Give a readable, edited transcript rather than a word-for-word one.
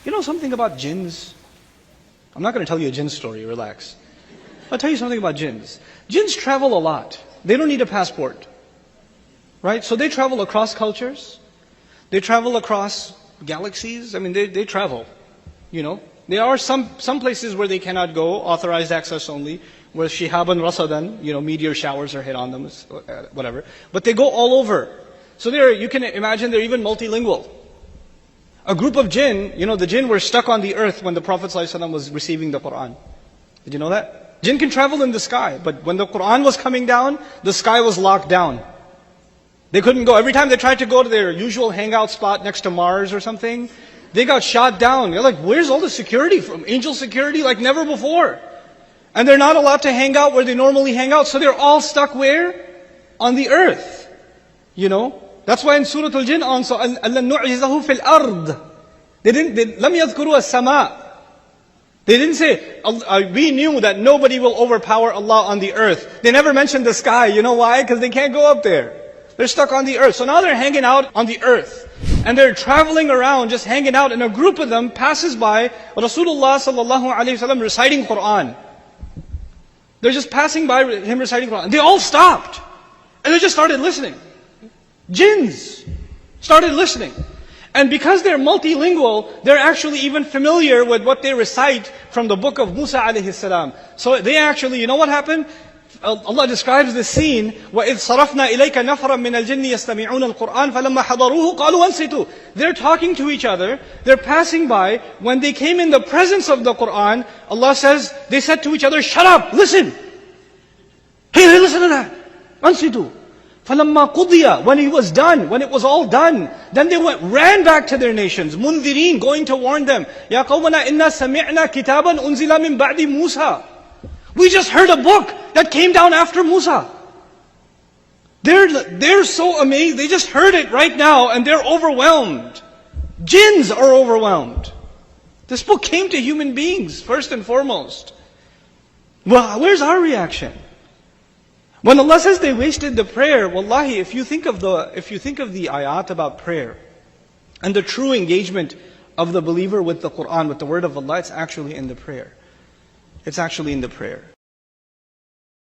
You know something about jinns? I'm not going to tell you a jinn story, relax. I'll tell you something about jinns. Jinns travel a lot. They don't need a passport. Right? So they travel across cultures. They travel across galaxies. I mean, they travel. You know? There are some places where they cannot go, authorized access only, where shihaban rasadan, meteor showers are hit on them, whatever. But they go all over. So you can imagine they're even multilingual. A group of jinn, the jinn were stuck on the earth when the Prophet ﷺ was receiving the Qur'an. Did you know that? Jinn can travel in the sky, but when the Qur'an was coming down, the sky was locked down. They couldn't go. Every time they tried to go to their usual hangout spot next to Mars or something, they got shot down. They're like, where's all the security from? Angel security like never before. And they're not allowed to hang out where they normally hang out. So they're all stuck where? On the earth. That's why in Surah Al-Jinn also, أَلَّا نُعْجِزَهُ فِي الْأَرْضِ لَمْ يَذْكُرُوا السَّمَاءِ. They didn't say, we knew that nobody will overpower Allah on the earth. They never mentioned the sky. You know why? Because they can't go up there. They're stuck on the earth. So now they're hanging out on the earth. And they're traveling around, just hanging out, and a group of them passes by Rasulullah sallallahu alaihi wasallam reciting Qur'an. They're just passing by him reciting Qur'an. They all stopped. And they just started listening. Jinns started listening. And because they're multilingual, they're actually even familiar with what they recite from the book of Musa alayhi salam. So they actually, you know what happened? Allah describes the scene, وَإِذْ صَرَفْنَا إِلَيْكَ نَفْرًا مِنَ الْجِنِّ يَسْتَمِعُونَ الْقُرْآنَ فَلَمَّا حَضَرُوهُ قَالُوا أَنْصِتُوا. They're talking to each other, they're passing by. When they came in the presence of the Qur'an, Allah says, they said to each other, shut up, listen. Hey, listen to that. أَنْصِتُوا. فَلَمَّا قُضِيَ. When he was done, when it was all done, then they ran back to their nations, مُنذِرِينَ, going to warn them. يَا قَوْمَنَا إِنَّا سَمِعْنَا كِتَابًا أُنزِلَ مِن بَعْدِ مُوسَى. We just heard a book that came down after Musa. They're so amazed. They just heard it right now and they're overwhelmed. Jinns are overwhelmed. This book came to human beings first and foremost. Well, where's our reaction? When Allah says they wasted the prayer, wallahi, if you think of the ayat about prayer and the true engagement of the believer with the Qur'an, with the word of Allah, it's actually in the prayer. It's actually in the prayer.